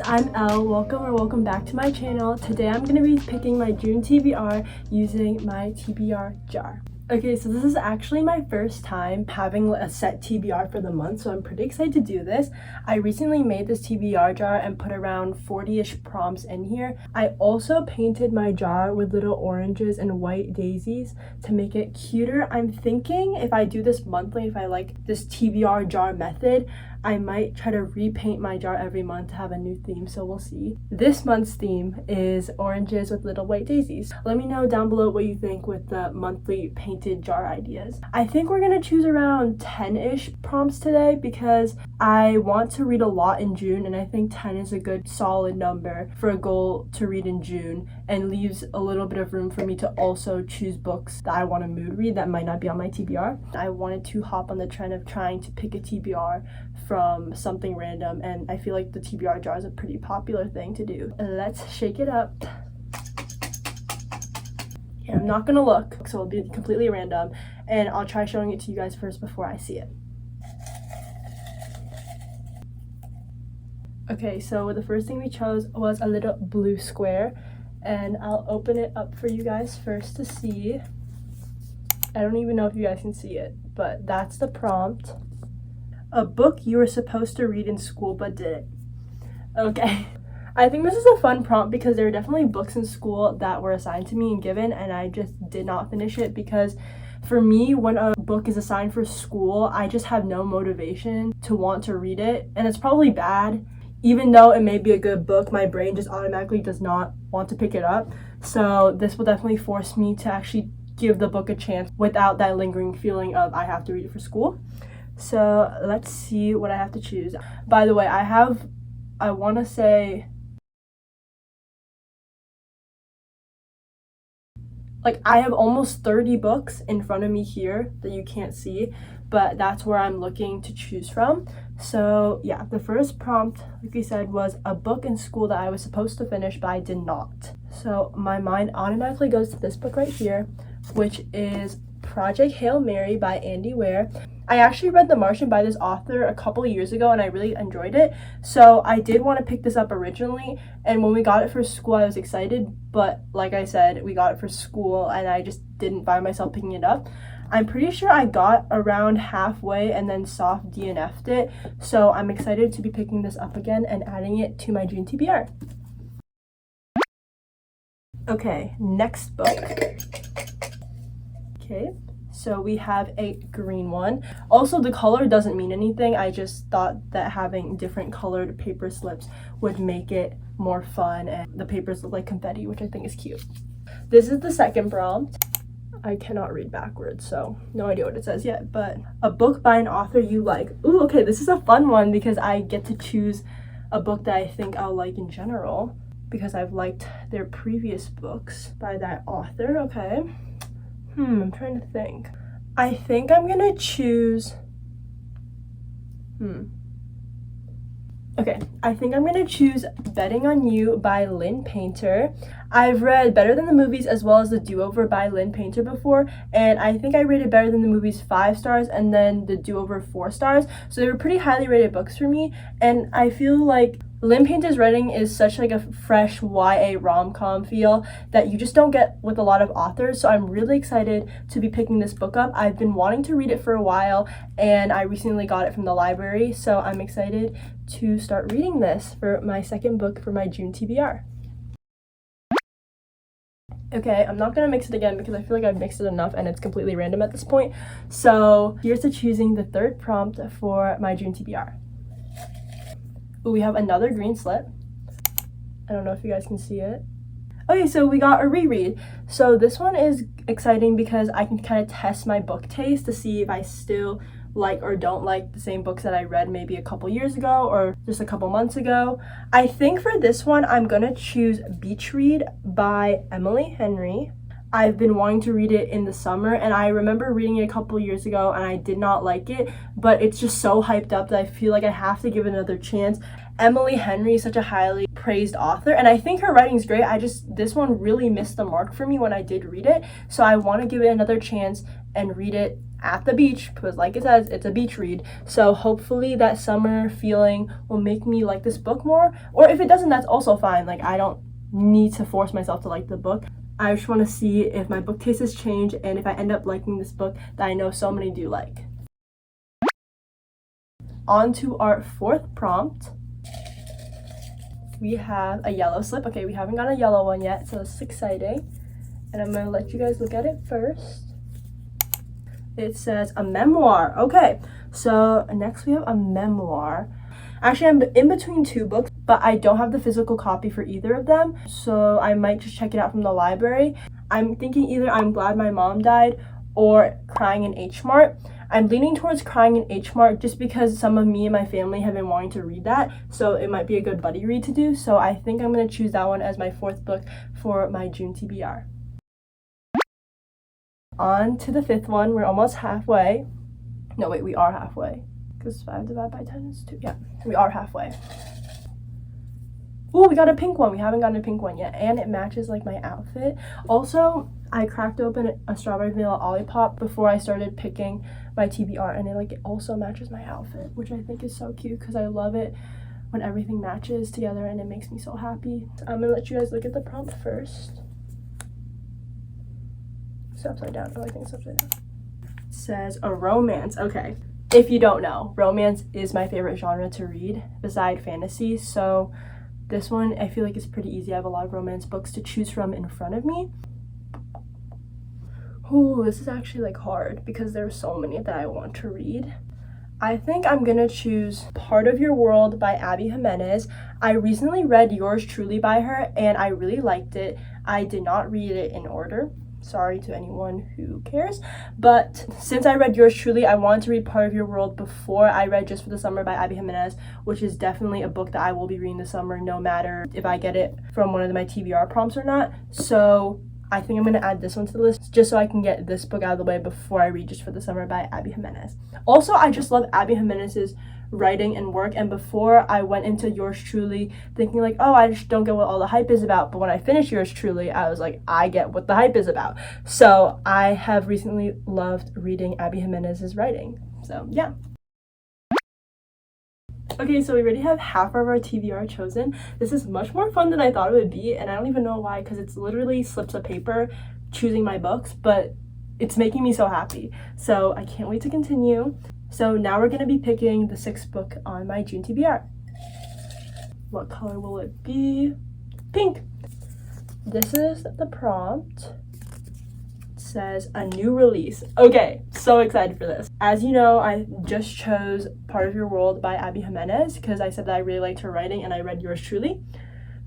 I'm Elle. Welcome back to my channel. Today I'm going to be picking my June TBR using my TBR jar. Okay, so this is actually my first time having a set TBR for the month, so I'm pretty excited to do this. I recently made this TBR jar and put around 40-ish prompts in here. I also painted my jar with little oranges and white daisies to make it cuter. I'm thinking if I do this monthly, if I like this TBR jar method, I might try to repaint my jar every month to have a new theme, so we'll see. This month's theme is oranges with little white daisies. Let me know down below what you think with the monthly painted jar ideas. I think we're gonna choose around 10-ish prompts today because I want to read a lot in June, and I think 10 is a good solid number for a goal to read in June and leaves a little bit of room for me to also choose books that I want to mood read that might not be on my TBR. I wanted to hop on the trend of trying to pick a TBR from something random, and I feel like the TBR jar is a pretty popular thing to do. Let's shake it up. Okay, I'm not gonna look, so it'll be completely random, and I'll try showing it to you guys first before I see it. Okay, so the first thing we chose was a little blue square, and I'll open it up for you guys first to see. I don't even know if you guys can see it, but that's the prompt. A book you were supposed to read in school but didn't. Okay. I think this is a fun prompt because there are definitely books in school that were assigned to me and given, and I just did not finish it because for me, when a book is assigned for school, I just have no motivation to want to read it, and it's probably bad. Even though it may be a good book, my brain just automatically does not want to pick it up. So this will definitely force me to actually give the book a chance without that lingering feeling of I have to read it for school. So let's see what I have to choose. By the way, I want to say, like, I have almost 30 books in front of me here that you can't see, but that's where I'm looking to choose from. So yeah, the first prompt, like we said, was a book in school that I was supposed to finish, but I did not. So my mind automatically goes to this book right here, which is Project Hail Mary by Andy Weir. I actually read The Martian by this author a couple of years ago and I really enjoyed it. So I did want to pick this up originally, and when we got it for school I was excited, but like I said, we got it for school and I just didn't find myself picking it up. I'm pretty sure I got around halfway and then soft DNF'd it, so I'm excited to be picking this up again and adding it to my June TBR. Okay, next book. Okay, so we have a green one. Also, the color doesn't mean anything. I just thought that having different colored paper slips would make it more fun, and the papers look like confetti, which I think is cute. This is the second prompt. I cannot read backwards, so no idea what it says yet, but a book by an author you like. Ooh, okay, this is a fun one because I get to choose a book that I think I'll like in general because I've liked their previous books by that author. Okay. I'm trying to think. I think I'm gonna choose, Okay, I think I'm gonna choose Betting on You by Lynn Painter. I've read Better Than the Movies as well as The Do-Over by Lynn Painter before, and I think I rated Better Than the Movies 5 stars and then The Do-Over 4 stars, so they were pretty highly rated books for me, and I feel like Lynn Painter's writing is such like a fresh YA rom-com feel that you just don't get with a lot of authors, so I'm really excited to be picking this book up. I've been wanting to read it for a while, and I recently got it from the library, so I'm excited to start reading this for my second book for my June TBR. Okay, I'm not gonna mix it again because I feel like I've mixed it enough and it's completely random at this point. So here's to choosing the third prompt for my June TBR. Ooh, we have another green slip. I don't know if you guys can see it. Okay, so we got a reread. So this one is exciting because I can kind of test my book taste to see if I still like or don't like the same books that I read maybe a couple years ago or just a couple months ago. I think for this one, I'm gonna choose Beach Read by Emily Henry. I've been wanting to read it in the summer, and I remember reading it a couple years ago and I did not like it, but it's just so hyped up that I feel like I have to give it another chance. Emily Henry is such a highly praised author, and I think her writing's great. This one really missed the mark for me when I did read it, so I want to give it another chance and read it at the beach, because like it says, it's a beach read. So hopefully that summer feeling will make me like this book more, or if it doesn't, that's also fine. Like, I don't need to force myself to like the book. I just want to see if my book taste has changed and if I end up liking this book that I know so many do like. On to our fourth prompt. We have a yellow slip. Okay, we haven't got a yellow one yet, so this is exciting. And I'm gonna let you guys look at it first. It says a memoir. Okay, so next we have a memoir. Actually, I'm in between two books, but I don't have the physical copy for either of them, so I might just check it out from the library. I'm thinking either I'm Glad My Mom Died or Crying in H Mart. I'm leaning towards Crying in H Mart just because some of me and my family have been wanting to read that, so it might be a good buddy read to do. So I think I'm going to choose that one as my fourth book for my June TBR. On to the fifth one. We're almost halfway. No, wait, we are halfway. Because 5 divided by 10 is 2. Yeah, we are halfway. Ooh, we got a pink one. We haven't gotten a pink one yet. And it matches, like, my outfit. Also, I cracked open a strawberry vanilla Olipop before I started picking my TBR. And it also matches my outfit, which I think is so cute because I love it when everything matches together and it makes me so happy. I'm going to let you guys look at the prompt first. It's upside down. Oh, I think it's upside down. It says a romance. Okay. If you don't know, romance is my favorite genre to read beside fantasy. So this one, I feel like it's pretty easy. I have a lot of romance books to choose from in front of me. Ooh, this is actually like hard because there are so many that I want to read. I think I'm gonna choose Part of Your World by Abby Jimenez. I recently read Yours Truly by her and I really liked it. I did not read it in order. Sorry to anyone who cares, but since I read Yours Truly, I wanted to read Part of Your World before I read Just for the Summer by Abby Jimenez, which is definitely a book that I will be reading this summer no matter if I get it from one of my TBR prompts or not. So I think I'm going to add this one to the list just so I can get this book out of the way before I read Just for the Summer by Abby Jimenez. Also, I just love Abby Jimenez's writing and work, and before I went into Yours Truly thinking like, oh, I just don't get what all the hype is about, but when I finished Yours Truly, I was like, I get what the hype is about. So I have recently loved reading Abby Jimenez's writing. So yeah. Okay, so we already have half of our TBR chosen. This is much more fun than I thought it would be, and I don't even know why, because it's literally slips of paper choosing my books, but it's making me so happy. So I can't wait to continue. So now we're going to be picking the sixth book on my June TBR. What color will it be? Pink. This is the prompt. It says a new release. Okay, so excited for this. As you know, I just chose Part of Your World by Abby Jimenez because I said that I really liked her writing and I read Yours Truly.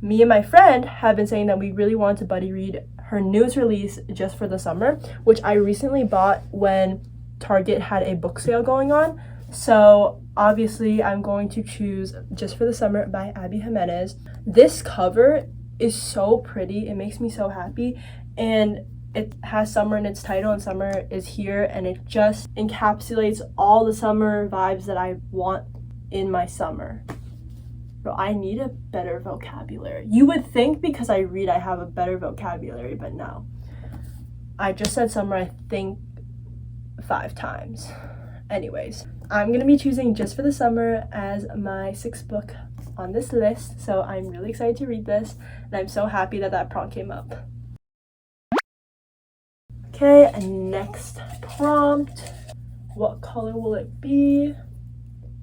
Me and my friend have been saying that we really want to buddy read her newest release, Just for the Summer, which I recently bought when Target had a book sale going on. So obviously I'm going to choose Just for the Summer by Abby Jimenez. This cover is so pretty. It makes me so happy, and it has summer in its title, and summer is here, and it just encapsulates all the summer vibes that I want in my summer. Bro, I need a better vocabulary. You would think because I read I have a better vocabulary, but no. I just said summer, I think 5 times. Anyways, I'm going to be choosing Just for the Summer as my sixth book on this list, so I'm really excited to read this, and I'm so happy that that prompt came up. Okay, next prompt. What color will it be?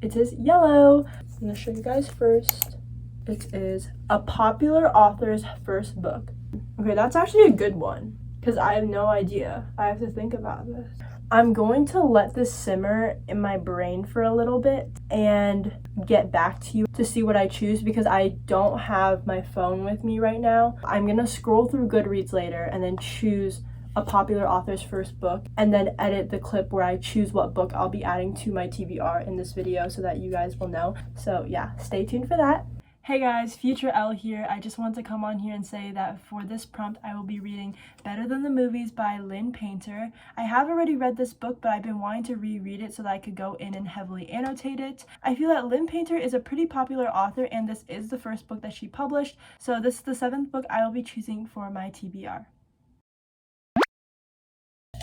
It is yellow. I'm going to show you guys first. It is a popular author's first book. Okay, that's actually a good one because I have no idea. I have to think about this. I'm going to let this simmer in my brain for a little bit and get back to you to see what I choose because I don't have my phone with me right now. I'm going to scroll through Goodreads later and then choose a popular author's first book and then edit the clip where I choose what book I'll be adding to my TBR in this video so that you guys will know. So yeah, stay tuned for that. Hey guys, Future Elle here. I just want to come on here and say that for this prompt, I will be reading Better Than the Movies by Lynn Painter. I have already read this book, but I've been wanting to reread it so that I could go in and heavily annotate it. I feel that Lynn Painter is a pretty popular author, and this is the first book that she published, so this is the 7th book I will be choosing for my TBR.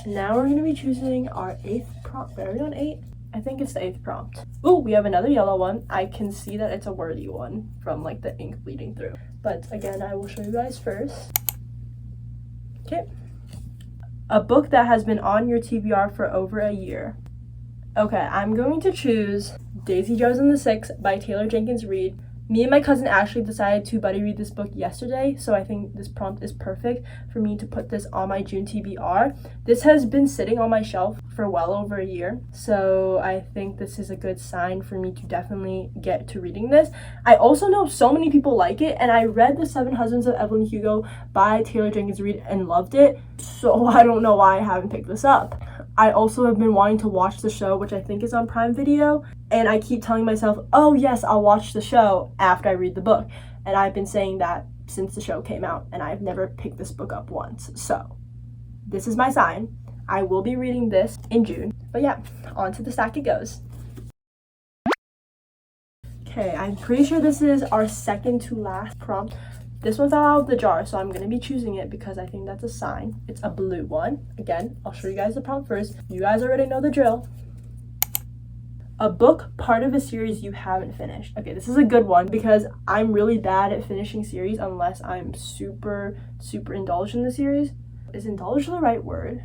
Now we're going to be choosing our 8th prompt. Are we on 8? I think it's the 8th prompt. Ooh, we have another yellow one. I can see that it's a wordy one from like the ink bleeding through. But again, I will show you guys first. Okay. A book that has been on your TBR for over a year. Okay, I'm going to choose Daisy Jones and the Six by Taylor Jenkins Reid. Me and my cousin Ashley decided to buddy read this book yesterday, so I think this prompt is perfect for me to put this on my June TBR. This has been sitting on my shelf for well over a year, so I think this is a good sign for me to definitely get to reading this. I also know so many people like it, and I read The Seven Husbands of Evelyn Hugo by Taylor Jenkins Reid and loved it, so I don't know why I haven't picked this up. I also have been wanting to watch the show, which I think is on Prime Video, and I keep telling myself, oh yes, I'll watch the show after I read the book. And I've been saying that since the show came out, and I've never picked this book up once. So this is my sign. I will be reading this in June. But yeah, on to the stack it goes. Okay, I'm pretty sure this is our second to last prompt. This one fell out of the jar, so I'm going to be choosing it because I think that's a sign. It's a blue one. Again, I'll show you guys the prompt first. You guys already know the drill. A book, part of a series you haven't finished. Okay, this is a good one because I'm really bad at finishing series unless I'm super indulged in the series. Is indulge the right word?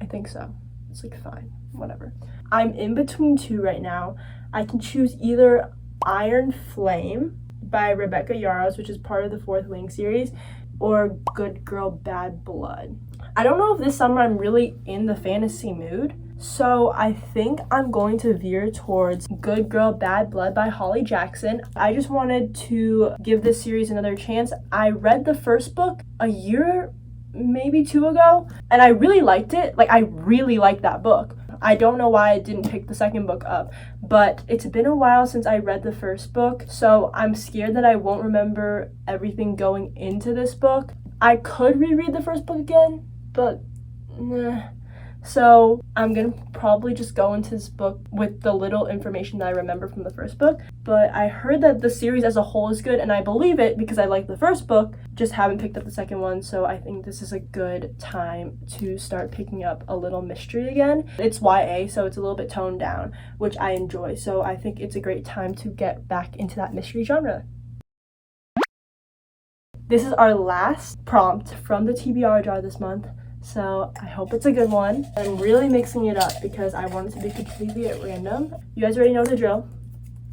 I think so. It's like fine, whatever. I'm in between two right now. I can choose either Iron Flame by Rebecca Yarros, which is part of the Fourth Wing series, or Good Girl Bad Blood. I don't know if this summer I'm really in the fantasy mood, so I think I'm going to veer towards Good Girl Bad Blood by Holly Jackson. I just wanted to give this series another chance. I read the first book a year, maybe 2 ago, and I really liked it. Like, I really liked that book. I don't know why I didn't pick the second book up, but it's been a while since I read the first book, so I'm scared that I won't remember everything going into this book. I could reread the first book again, but nah. So I'm gonna probably just go into this book with the little information that I remember from the first book. But I heard that the series as a whole is good, and I believe it because I like the first book, just haven't picked up the second one. So I think this is a good time to start picking up a little mystery again. It's YA, so it's a little bit toned down, which I enjoy. So I think it's a great time to get back into that mystery genre. This is our last prompt from the TBR jar this month. So I hope it's a good one. I'm really mixing it up because I want it to be completely at random. You guys already know the drill.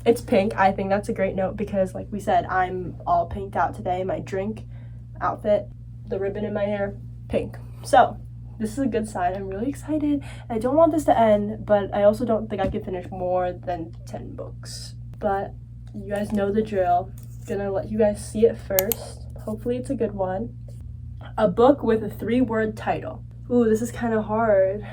It's pink. I think that's a great note because, like we said, I'm all pinked out today. My drink, outfit, the ribbon in my hair, pink. So this is a good sign. I'm really excited. I don't want this to end, but I also don't think I can finish more than 10 books. But you guys know the drill. Gonna let you guys see it first. Hopefully it's a good one. A book with a 3-word title. Ooh, this is kind of hard.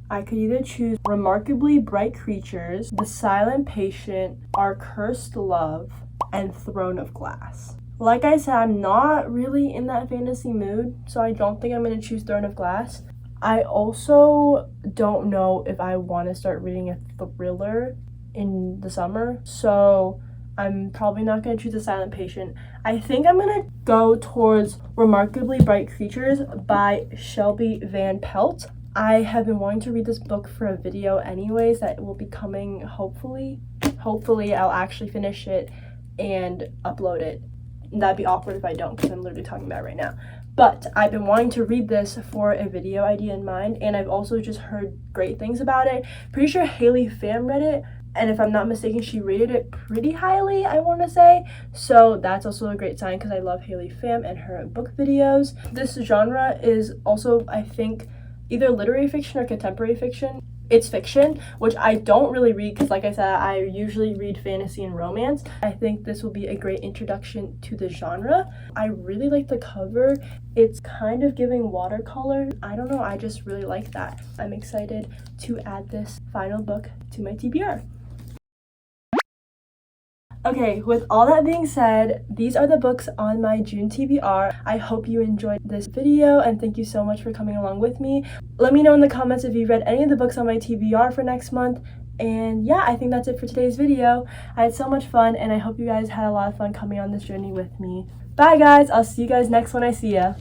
I could either choose Remarkably Bright Creatures, The Silent Patient, Our Cursed Love, and Throne of Glass. Like I said, I'm not really in that fantasy mood, so I don't think I'm going to choose Throne of Glass. I also don't know if I want to start reading a thriller in the summer, so I'm probably not going to choose The Silent Patient. I think I'm going to go towards Remarkably Bright Creatures by Shelby Van Pelt. I have been wanting to read this book for a video anyways that will be coming hopefully. Hopefully I'll actually finish it and upload it. That'd be awkward if I don't because I'm literally talking about it right now. But I've been wanting to read this for a video idea in mind, and I've also just heard great things about it. Pretty sure Haley Pham read it, and if I'm not mistaken, she rated it pretty highly, I want to say. So that's also a great sign because I love Haley Pham and her book videos. This genre is also, I think, either literary fiction or contemporary fiction. It's fiction, which I don't really read because, like I said, I usually read fantasy and romance. I think this will be a great introduction to the genre. I really like the cover. It's kind of giving watercolor. I don't know, I just really like that. I'm excited to add this final book to my TBR. Okay, with all that being said, these are the books on my June TBR. I hope you enjoyed this video and thank you so much for coming along with me. Let me know in the comments if you've read any of the books on my TBR for next month. And yeah, I think that's it for today's video. I had so much fun and I hope you guys had a lot of fun coming on this journey with me. Bye guys, I'll see you guys next when I see ya.